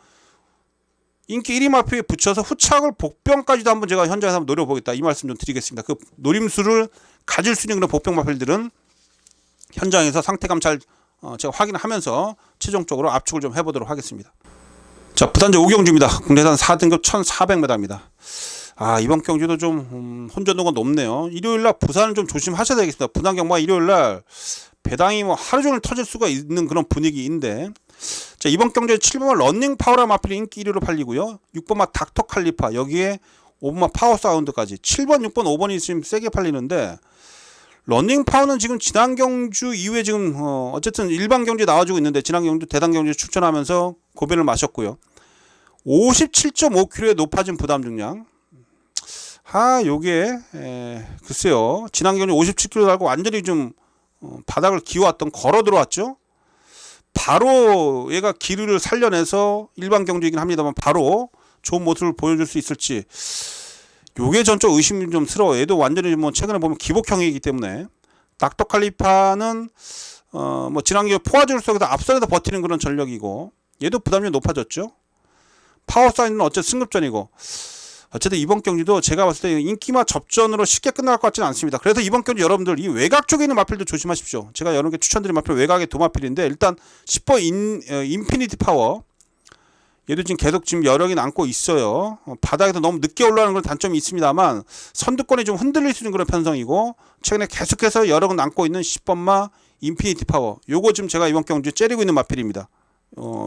인기 1위 마필에 붙여서 후착을 복병까지도 한번 제가 현장에서 한번 노려보겠다, 이 말씀 좀 드리겠습니다. 그 노림수를 가질 수 있는 그런 복병 마필들은 현장에서 상태감 잘 제가 확인하면서 최종적으로 압축을 좀 해보도록 하겠습니다. 자, 부산제 5경주입니다. 국내산 4등급 1400m입니다. 이번 경주도 좀 혼전도가 높네요. 일요일날 부산은 좀 조심하셔야 되겠습니다. 부산 경마 일요일날 배당이 뭐 하루 종일 터질 수가 있는 그런 분위기인데, 자, 이번 경주에 7번마 런닝 파워라 마필이 인기 1위로 팔리고요. 6번마 닥터 칼리파, 여기에 5번마 파워 사운드까지 7번, 6번, 5번이 지금 세게 팔리는데, 런닝 파워는 지금 지난 경주 이후에 지금 어쨌든 일반 경주에 나와주고 있는데, 지난 경주 대단 경주에 출전하면서 고배를 마셨고요. 57.5kg의 높아진 부담 중량. 요게 글쎄요, 지난 경주 57kg 달고 완전히 좀 바닥을 기워왔던, 걸어 들어왔죠. 바로 얘가 기류를 살려내서 일반 경주이긴 합니다만 바로 좋은 모습을 보여줄 수 있을지, 요게 전 좀 의심이 좀 스러워요. 얘도 완전히 뭐 최근에 보면 기복형이기 때문에. 닥터 칼리파는 뭐 지난 경주 포화줄 속에서 앞선에서 버티는 그런 전력이고, 얘도 부담이 높아졌죠. 파워 사인은 어쨌든 승급전이고, 어쨌든 이번 경주도 제가 봤을 때 인기마 접전으로 쉽게 끝날 것 같지는 않습니다. 그래서 이번 경주 여러분들 이 외곽 쪽에 있는 마필도 조심하십시오. 제가 여러분께 추천드린 마필 외곽의 두 마필인데, 일단 10번 인피니티 파워, 얘도 지금 계속 지금 여력이 남고 있어요. 바닥에서 너무 늦게 올라가는 건 단점이 있습니다만 선두권이 좀 흔들릴 수 있는 그런 편성이고, 최근에 계속해서 여력은 남고 있는 10번마 인피니티 파워, 요거 지금 제가 이번 경주에 째리고 있는 마필입니다.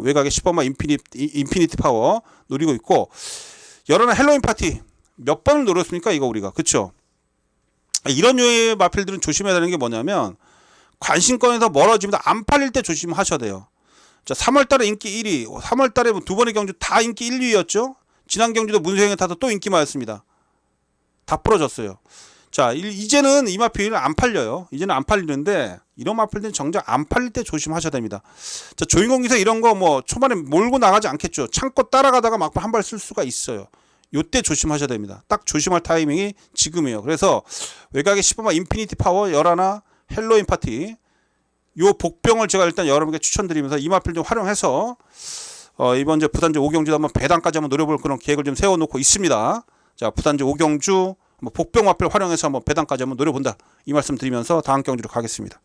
외곽에 10번마 인피니티 파워 노리고 있고, 여러나 헬로윈 파티 몇 번을 노렸습니까 이거 우리가, 그쵸? 이런 류의 마필들은 조심해야 되는 게 뭐냐면, 관심권에서 멀어지면 안 팔릴 때 조심하셔야 돼요. 자, 3월달에 인기 1위, 3월달에 두 번의 경주 다 인기 1, 2였죠. 지난 경주도 문세영에 타서 또 인기마였습니다. 다 부러졌어요. 자, 이제는 이 마필은 안 팔려요. 이제는 안 팔리는데, 이런 마필들은 정작 안 팔릴 때 조심하셔야 됩니다. 자, 조인공기사 이런 거 뭐 초반에 몰고 나가지 않겠죠. 참고 따라가다가 막 한 발 쓸 수가 있어요. 요때 조심하셔야 됩니다. 딱 조심할 타이밍이 지금이에요. 그래서 외곽에 10번마 인피니티 파워, 열하나 헬로윈 파티, 요 복병을 제가 일단 여러분께 추천드리면서 이 마필 좀 활용해서 이번 이제 부산제 5경주 한번 배당까지 한번 노려볼 그런 계획을 좀 세워놓고 있습니다. 자, 부산제 5경주 복병 마필 활용해서 한번 배당까지 한번 노려본다, 이 말씀 드리면서 다음 경주로 가겠습니다.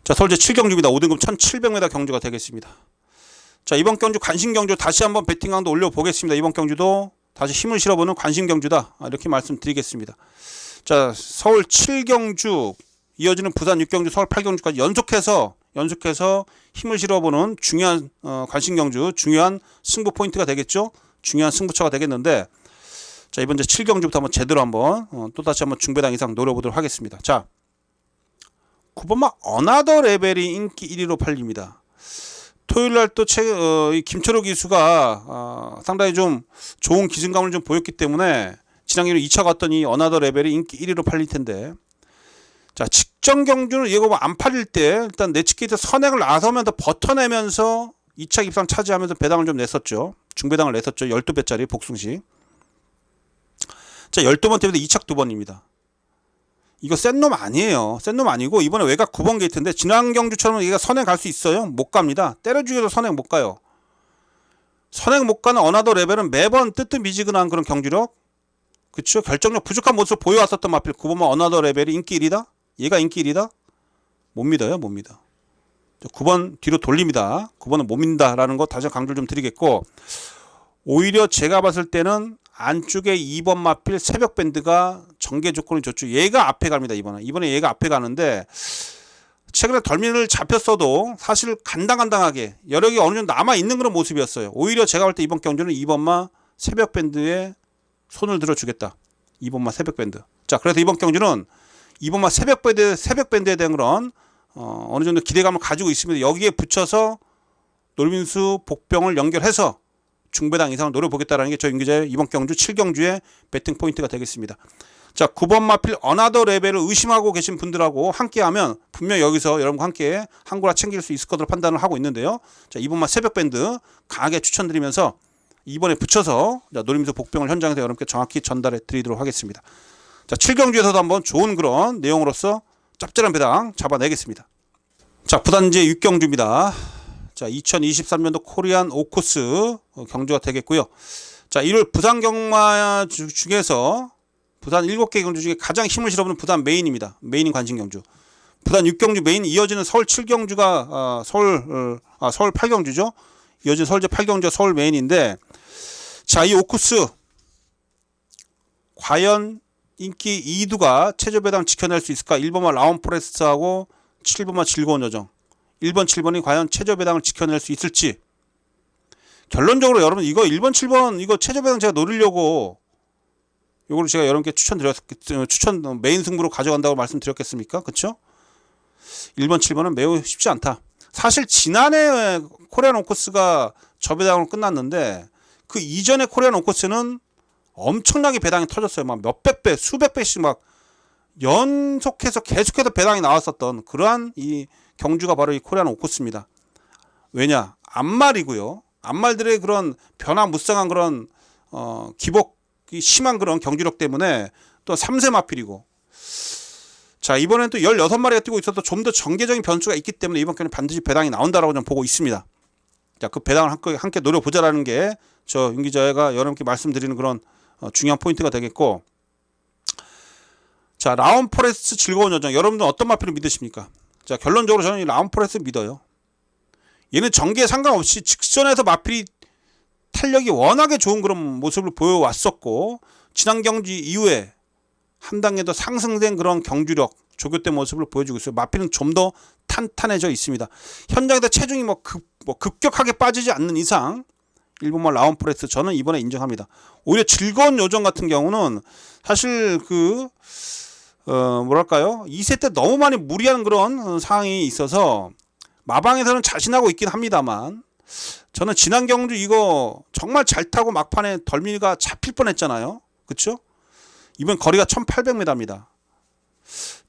자, 서울제 7경주입니다. 5등급 1700m 경주가 되겠습니다. 자, 이번 경주 관심 경주 다시 한번 베팅 강도 올려보겠습니다. 이번 경주도 다시 힘을 실어보는 관심 경주다. 이렇게 말씀드리겠습니다. 자, 서울 7경주 이어지는 부산 6경주, 서울 8경주까지 연속해서 힘을 실어보는 중요한 관심 경주, 중요한 승부 포인트가 되겠죠. 중요한 승부처가 되겠는데, 자, 이번 이제 7경주부터 한번 제대로 한번 또다시 한번 중배당 이상 노려보도록 하겠습니다. 자, 9번마 어나더 레벨이 인기 1위로 팔립니다. 토요일날 또 김철호 기수가 상당히 좀 좋은 기승감을 좀 보였기 때문에 지난주에 2차 갔더니 어나더 레벨이 인기 1위로 팔릴 텐데, 자, 직전 경주는 이거 안 팔릴 때 일단 네치게이트 선행을 나서면서 버텨내면서 2차 입상 차지하면서 배당을 좀 냈었죠. 중배당을 냈었죠. 12배짜리 복숭식. 자, 12번 때부터 2착 2번입니다. 이거 센 놈 아니에요. 센 놈 아니고 이번에 외곽 9번 게이트인데 지난 경주처럼 얘가 선행 갈 수 있어요? 못 갑니다. 때려주기도 선행 못 가요. 선행 못 가는 어나더 레벨은 매번 뜨뜻미지근한 그런 경주력, 그쵸? 결정력 부족한 모습을 보여왔었던 마필 9번만 어나더 레벨이 인기 1위다? 얘가 인기 1위다? 못 믿어요. 못 믿어. 9번 뒤로 돌립니다. 9번은 못 믿는다라는 거 다시 강조를 좀 드리겠고, 오히려 제가 봤을 때는 안쪽에 2번 마필 새벽 밴드가 전개 조건이 좋죠. 얘가 앞에 갑니다. 이번에 얘가 앞에 가는데, 최근에 덜미를 잡혔어도 사실 간당간당하게 여력이 어느 정도 남아있는 그런 모습이었어요. 오히려 제가 볼 때 이번 경주는 2번마 새벽 밴드에 손을 들어주겠다. 2번마 새벽 밴드. 자, 그래서 이번 경주는 2번마 새벽 밴드에 대한 그런 어느 정도 기대감을 가지고 있습니다. 여기에 붙여서 노민수 복병을 연결해서 중배당 이상을 노려보겠다는 게 저 윤기자의 이번 경주 7경주의 배팅 포인트가 되겠습니다. 자, 9번 마필 어나더 레벨을 의심하고 계신 분들하고 함께하면 분명히 여기서 여러분과 함께 한 구라 챙길 수 있을 것으로 판단을 하고 있는데요. 자, 2번마 새벽 밴드 강하게 추천드리면서 2번에 붙여서 노림수 복병을 현장에서 여러분께 정확히 전달해 드리도록 하겠습니다. 자, 7경주에서도 한번 좋은 그런 내용으로서 짭짤한 배당 잡아내겠습니다. 자, 부단제 6경주입니다. 자, 2023년도 코리안 5코스 경주가 되겠고요. 자, 1월 부산 경마 중에서 부산 7개 경주 중에 가장 힘을 실어보는 부산 메인입니다. 메인인 관심 경주. 부산 6경주 메인 이어지는 서울 7경주가 서울 8경주죠. 이어지는 서울제 8경주가 서울 메인인데, 자, 이 5코스 과연 인기 2두가 최저 배당 지켜낼 수 있을까? 1번만 라운포레스트하고 7번만 즐거운 여정. 1번, 7번이 과연 최저 배당을 지켜낼 수 있을지. 결론적으로 여러분 이거 1번, 7번 이거 최저 배당 제가 노리려고 요거를 제가 여러분께 추천 메인 승부로 가져간다고 말씀드렸겠습니까? 그쵸? 1번, 7번은 매우 쉽지 않다. 사실 지난해 코리안 온코스가 저배당으로 끝났는데 그 이전에 코리안 온코스는 엄청나게 배당이 터졌어요. 막 몇백 배, 수백 배씩 막 연속해서 계속해서 배당이 나왔었던 그러한 이 경주가 바로 이 코리안 온코스입니다. 왜냐? 앞말이고요. 앞말들의 그런 변화무쌍한 그런 기복이 심한 그런 경주력 때문에 또 3세 마필이고, 자, 이번엔 또 16마리가 뛰고 있어도 좀 더 전개적인 변수가 있기 때문에 이번 경기는 반드시 배당이 나온다라고 저는 보고 있습니다. 자, 그 배당을 함께 노려보자라는 게 저 윤 기자가 여러분께 말씀드리는 그런 중요한 포인트가 되겠고, 자, 라운포레스트 즐거운 여정. 여러분들 어떤 마필을 믿으십니까? 자, 결론적으로 저는 이 라운포레스트 믿어요. 얘는 전개에 상관없이 직선에서 마필이 탄력이 워낙에 좋은 그런 모습을 보여왔었고, 지난 경주 이후에 한 단계 더 상승된 그런 경주력, 조교대 모습을 보여주고 있어요. 마필은 좀 더 탄탄해져 있습니다. 현장에서 체중이 급격하게 빠지지 않는 이상 1번만 라운프레스 저는 이번에 인정합니다. 오히려 즐거운 요정 같은 경우는 사실 뭐랄까요, 2세 때 너무 많이 무리하는 그런 상황이 있어서 마방에서는 자신하고 있긴 합니다만, 저는 지난 경주 이거 정말 잘 타고 막판에 덜미가 잡힐 뻔했잖아요. 그쵸? 이번 거리가 1800m입니다.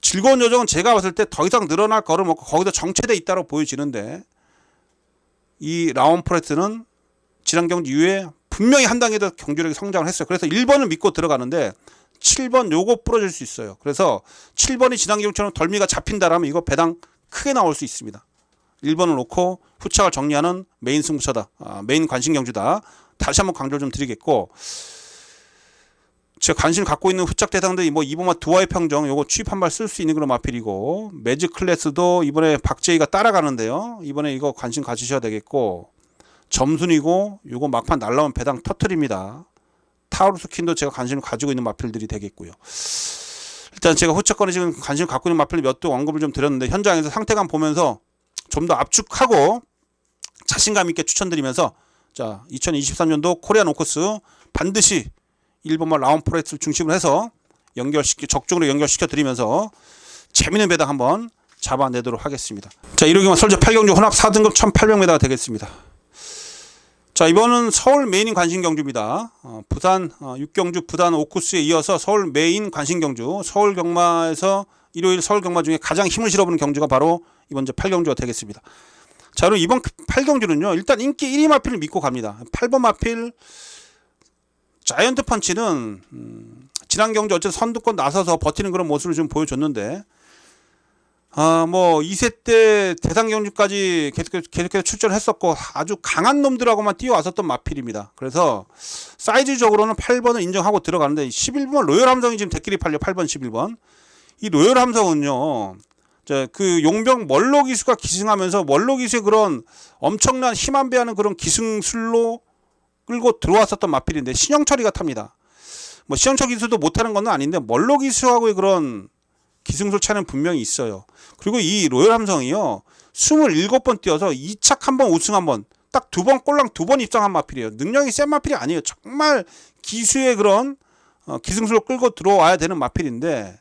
즐거운 요정은 제가 봤을 때 더 이상 늘어날 걸음 없고 거기서 정체돼 있다고 보여지는데, 이 라운프레스는 지난 경주 이후에 분명히 한 단계 더 경주력이 성장을 했어요. 그래서 1번을 믿고 들어가는데 7번 요거 부러질 수 있어요. 그래서 7번이 지난 경주처럼 덜미가 잡힌다라면 이거 배당 크게 나올 수 있습니다. 1번을 놓고 후착을 정리하는 메인 승부처다. 메인 관심 경주다. 다시 한번 강조를 좀 드리겠고, 제가 관심을 갖고 있는 후착 대상들이 2번마 두아의 평정 요거 취입 한 발 쓸 수 있는 그런 마필이고, 매직 클래스도 이번에 박재희가 따라가는데요. 이번에 이거 관심 가지셔야 되겠고, 점순이고 요거 막판 날라온 배당 터트립니다. 타우루스킨도 제가 관심을 가지고 있는 마필들이 되겠고요. 일단 제가 후차권에 지금 관심을 갖고 있는 마필 몇 개 언급을 좀 드렸는데 현장에서 상태감 보면서 좀 더 압축하고 자신감 있게 추천드리면서 자 2023년도 코리안 오커스 반드시 일본말 라운 프레스를 중심으로 해서 적중으로 연결시켜 드리면서 재미있는 배당 한번 잡아내도록 하겠습니다. 자 이러기만 설제 8경주 혼합 4등급 1800m가 되겠습니다. 자 이번은 서울 메인 관심 경주입니다. 부산 6경주 부산 오쿠스에 이어서 서울 메인 관심 경주, 서울 경마에서 일요일 서울 경마 중에 가장 힘을 실어보는 경주가 바로 이번 주 8경주가 되겠습니다. 자 그럼 이번 8경주는요 일단 인기 1위 마필을 믿고 갑니다. 8번 마필 자이언트 펀치는 지난 경주 어쨌든 선두권 나서서 버티는 그런 모습을 좀 보여줬는데 뭐 2세 때 대상 경주까지 계속해서 출전했었고 아주 강한 놈들하고만 뛰어왔었던 마필입니다. 그래서 사이즈적으로는 8번을 인정하고 들어가는데 11번 로열 함성이 지금 대끼리 팔려 8번 11번. 이 로열 함성은요. 그 용병 멀로 기수가 기승하면서 멀로 기수의 그런 엄청난 힘안 배하는 그런 기승술로 끌고 들어왔었던 마필인데 신영철이가 탑니다. 뭐 신영철 기수도 못하는 건 아닌데 멀로 기수하고의 그런 기승술 차는 분명히 있어요. 그리고 이 로열 함성이요 27번 뛰어서 2착 1번 우승 1번 딱 2번 꼴랑 2번 입상한 마필이에요. 능력이 센 마필이 아니에요. 정말 기수의 그런 기승술로 끌고 들어와야 되는 마필인데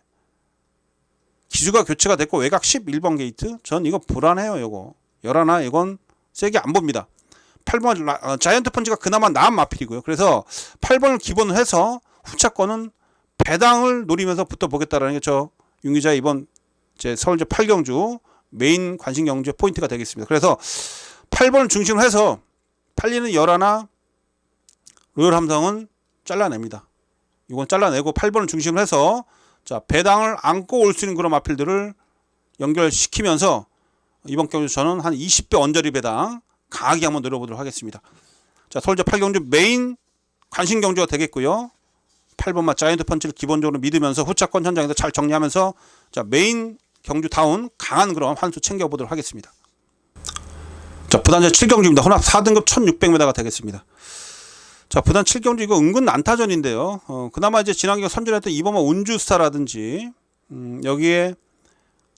기수가 교체가 됐고 외곽 11번 게이트 전 이거 불안해요. 이거 11 이건 세게 안 봅니다. 8번 자이언트 펀치가 그나마 나은 마필이고요. 그래서 8번을 기본으로 해서 후차권은 배당을 노리면서 붙어보겠다라는 게 저 윤기자 이번 제 서울제 8경주 메인 관심 경주의 포인트가 되겠습니다. 그래서 8번을 중심으로 해서 팔리는 11 로열 함성은 잘라냅니다. 이건 잘라내고 8번을 중심으로 해서 자 배당을 안고 올 수 있는 그런 마필들을 연결시키면서 이번 경주 저는 한 20배 언저리 배당 강하게 한번 노려보도록 하겠습니다. 자 서울제 8경주 메인 관심 경주가 되겠고요. 8번마 자이언트 펀치를 기본적으로 믿으면서 후차권 현장에서 잘 정리하면서 자 메인 경주다운 강한 그런 환수 챙겨보도록 하겠습니다. 자 부산제 7경주입니다. 혼합 4등급 1600m가 되겠습니다. 자 부산 7경주 이거 은근 난타전인데요. 그나마 이제 지난기가 선전했던 2번마 운주스타라든지 여기에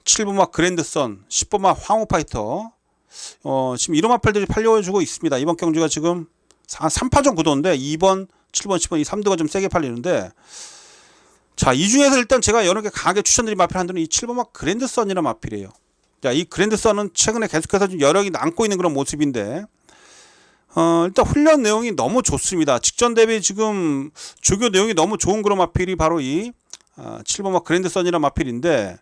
7번마 그랜드선 10번마 황후파이터 지금 이런 마필들이 팔려주고 있습니다. 이번 경주가 지금 한 3파전 구도인데 2번 7번 10번 이 3두가 좀 세게 팔리는데 자 이 중에서 일단 제가 여러 개 강하게 추천드린 마필 한 대는 이 7번마 그랜드선이라는 마필이에요. 자 이 그랜드선은 최근에 계속해서 좀 여력이 남고 있는 그런 모습인데 일단 훈련 내용이 너무 좋습니다. 직전 대비 지금 조교 내용이 너무 좋은 그런 마필이 바로 이 7번마 그랜드선이라는 마필인데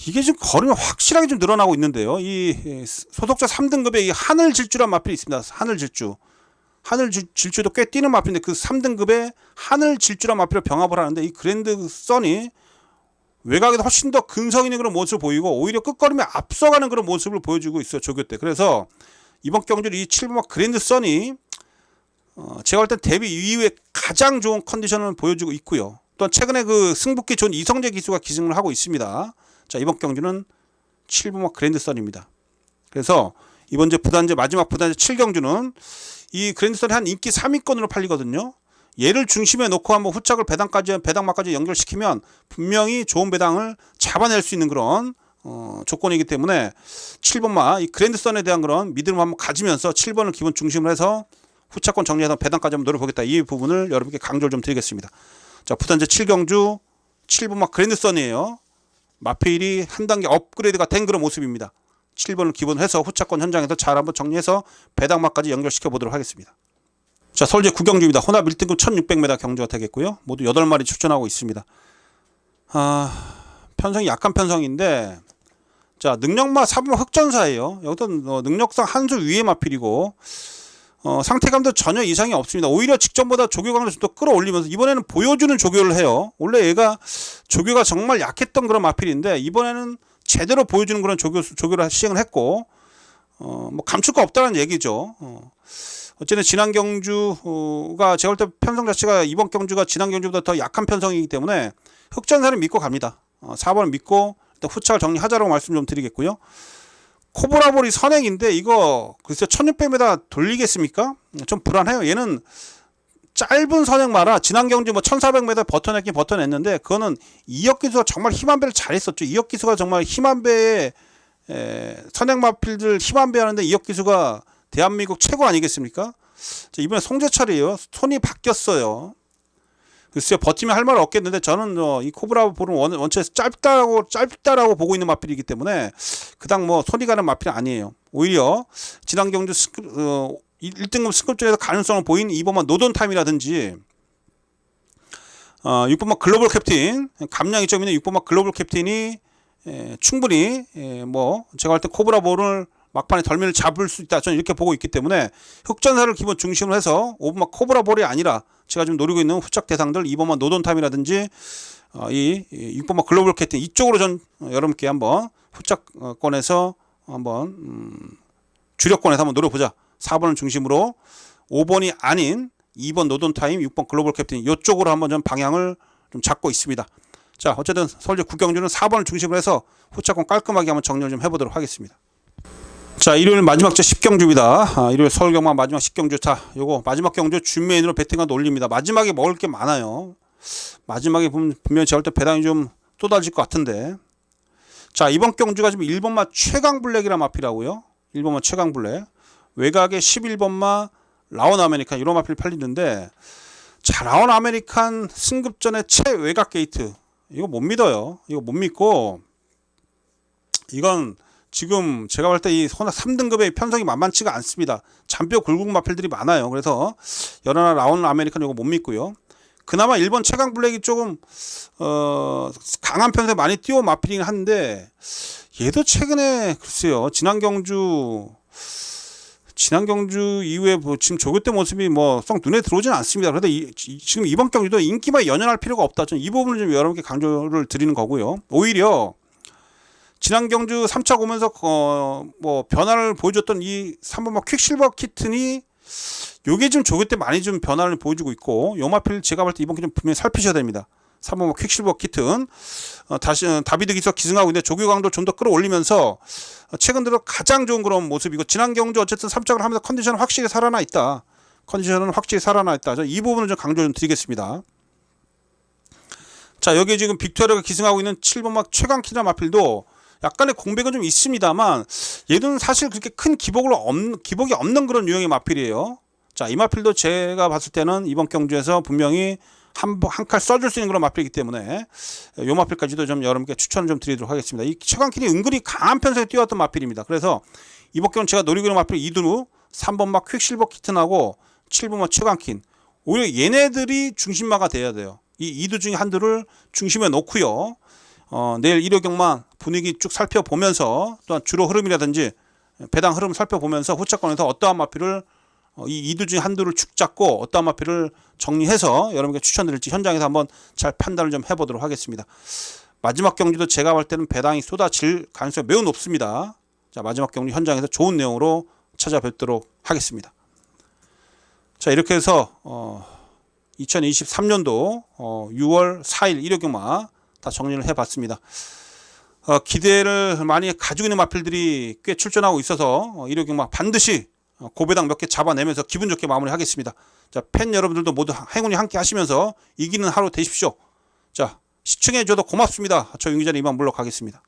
이게 지금 걸으면 확실하게 좀 늘어나고 있는데요. 이 소속자 3등급에 이 하늘질주란 마필이 있습니다. 하늘질주도 꽤 뛰는 마필인데 그 3등급에 하늘질주란 마필을 병합을 하는데 이 그랜드선이 외곽에도 훨씬 더 근성 있는 그런 모습을 보이고 오히려 끝걸음에 앞서가는 그런 모습을 보여주고 있어요. 조교 때. 그래서 이번 경주는 이 7번마 그랜드선이 제가 볼 땐 데뷔 이후에 가장 좋은 컨디션을 보여주고 있고요. 또한 최근에 그 승부기 좋은 이성재 기수가 기승을 하고 있습니다. 자 이번 경주는 7번마 그랜드선입니다. 그래서 이번 부단제 마지막 부단제 7경주는 이 그랜드선이 한 인기 3위권으로 팔리거든요. 얘를 중심에 놓고 한번 후착을 배당막까지 연결시키면 분명히 좋은 배당을 잡아낼 수 있는 그런 조건이기 때문에 7번마 이 그랜드선에 대한 그런 믿음을 한번 가지면서 7번을 기본 중심으로 해서 후차권 정리해서 배당까지 한번 노려보겠다. 이 부분을 여러분께 강조를 좀 드리겠습니다. 자 부단제 7경주 7번마 그랜드선이에요. 마필이 한 단계 업그레이드가 된 그런 모습입니다. 7번을 기본으로 해서 후차권 현장에서 잘 한번 정리해서 배당막까지 연결시켜 보도록 하겠습니다. 자 서울제 9경주입니다. 혼합 1등급 1600m 경주가 되겠고요. 모두 8마리 출전하고 있습니다. 편성이 약한 편성인데 자 능력마 4번마 흑전사예요. 여기서 능력상 한 수 위의 마필이고 상태감도 전혀 이상이 없습니다. 오히려 직전보다 조교강을 좀 더 끌어올리면서 이번에는 보여주는 조교를 해요. 원래 얘가 조교가 정말 약했던 그런 마필인데 이번에는 제대로 보여주는 그런 조교를 시행을 했고 뭐 감출 거 없다는 얘기죠. 어쨌든 지난 경주가 제가 볼 때 편성 자체가 이번 경주가 지난 경주보다 더 약한 편성이기 때문에 흑전사를 믿고 갑니다. 4번을 믿고 일단 후착을 정리하자라고 말씀 좀 드리겠고요. 코브라볼이 선행인데 이거 글쎄 1600m 돌리겠습니까? 좀 불안해요. 얘는 짧은 선행마라 지난 경주 뭐 1400m 버텨냈긴 버텨냈는데 그거는 이혁 기수가 정말 힘한 배를 잘했었죠. 이혁 기수가 정말 힘한 배에 선행마필들 힘한 배 하는데 이혁 기수가 대한민국 최고 아니겠습니까? 자, 이번에 송재철이에요. 손이 바뀌었어요. 글쎄요, 버티면 할 말 없겠는데 저는 이 코브라볼은 원체에서 짧다라고 보고 있는 마필이기 때문에 그닥 뭐 손이 가는 마필이 아니에요. 오히려 지난 경주 1등급 승급전에서 가능성을 보인 2번만 노던 타임이라든지 6번만 글로벌 캡틴 감량이 좀 있는 6번만 글로벌 캡틴이 충분히 뭐 제가 할 때 코브라볼을 막판에 덜미를 잡을 수 있다. 저는 이렇게 보고 있기 때문에 흑전사를 기본 중심으로 해서 5번만 코브라볼이 아니라 제가 지금 노리고 있는 후착 대상들 2번만 노던 타임이라든지 이 6번만 글로벌 캡틴 이쪽으로 전 여러분께 한번 후착권에서 한번 주력권에서 한번 노려보자. 4번을 중심으로 5번이 아닌 2번 노던 타임, 6번 글로벌 캡틴 이쪽으로 한번 좀 방향을 좀 잡고 있습니다. 자, 어쨌든 서울제 국경주는 4번을 중심으로 해서 후차권 깔끔하게 한번 정리를 좀 해보도록 하겠습니다. 자, 일요일 마지막 주 10경주입니다. 일요일 서울경마 마지막 10경주. 자, 요거 마지막 경주 준메인으로 배팅한 올립니다. 마지막에 먹을 게 많아요. 마지막에 보면 분명히 제가 볼 때 배당이 좀 쏟아질 것 같은데. 자, 이번 경주가 지금 1번마 최강블랙이라는 마필이라고요. 1번마 최강블랙. 외곽에 11번마 라온 아메리칸 이런 마필 팔리는데, 자, 라온 아메리칸 승급전의 최외곽 게이트. 이거 못 믿어요. 이거 못 믿고, 이건 지금 제가 볼 때 이 3등급의 편성이 만만치가 않습니다. 잔뼈 굵은 마필들이 많아요. 그래서 연하나 라온 아메리칸 이거 못 믿고요. 그나마 1번 최강 블랙이 조금 강한 편성에 많이 띄워 마필이긴 한데 얘도 최근에 글쎄요. 지난 경주 이후에 뭐 지금 조교대 모습이 뭐 썩 눈에 들어오지는 않습니다. 그래도 지금 이번 경주도 인기만 연연할 필요가 없다. 저는 이 부분을 좀 여러분께 강조를 드리는 거고요. 오히려 지난 경주 3차 오면서 뭐 변화를 보여줬던 이 3번마 퀵실버 키튼이 요게 좀 조교 때 많이 좀 변화를 보여주고 있고 요 마필 제가 볼 때 이번 좀 분명히 살피셔야 됩니다. 3번마 퀵실버 키튼 다시 다비드 기수가 기승하고 있는데 조교 강도 좀 더 끌어올리면서 최근 들어 가장 좋은 그런 모습이고 지난 경주 어쨌든 3착을 하면서 컨디션은 확실히 살아나 있다. 이 부분을 좀 강조 좀 드리겠습니다. 자, 여기 지금 빅토리아가 기승하고 있는 7번마 최강키라 마필도 약간의 공백은 좀 있습니다만 얘는 사실 그렇게 큰 기복이 없는 그런 유형의 마필이에요. 자, 이 마필도 제가 봤을 때는 이번 경주에서 분명히 한 칼 써줄 수 있는 그런 마필이기 때문에 이 마필까지도 좀 여러분께 추천을 좀 드리도록 하겠습니다. 이 최강킬이 은근히 강한 편성에 뛰어왔던 마필입니다. 그래서 이번 경주 제가 노리고 있는 마필 2두루 3번마 퀵실버 키튼하고 7번마 최강킨 오히려 얘네들이 중심마가 돼야 돼요. 이 2두 중에 한 두를 중심에 놓고요. 내일 일요경만 분위기 쭉 살펴보면서 또한 주로 흐름이라든지 배당 흐름 살펴보면서 후차권에서 어떠한 마필을 이 2두 중에 한두를 축 잡고 어떠한 마필을 정리해서 여러분께 추천드릴지 현장에서 한번 잘 판단을 좀 해보도록 하겠습니다. 마지막 경주도 제가 볼 때는 배당이 쏟아질 가능성이 매우 높습니다. 자, 마지막 경주 현장에서 좋은 내용으로 찾아뵙도록 하겠습니다. 자, 이렇게 해서 2023년도 6월 4일 일요경마 다 정리를 해봤습니다. 기대를 많이 가지고 있는 마필들이 꽤 출전하고 있어서 일요경마 반드시 고배당 몇 개 잡아내면서 기분 좋게 마무리하겠습니다. 자, 팬 여러분들도 모두 행운이 함께 하시면서 이기는 하루 되십시오. 자, 시청해 줘도 고맙습니다. 저 윤 기자는 이만 물러가겠습니다.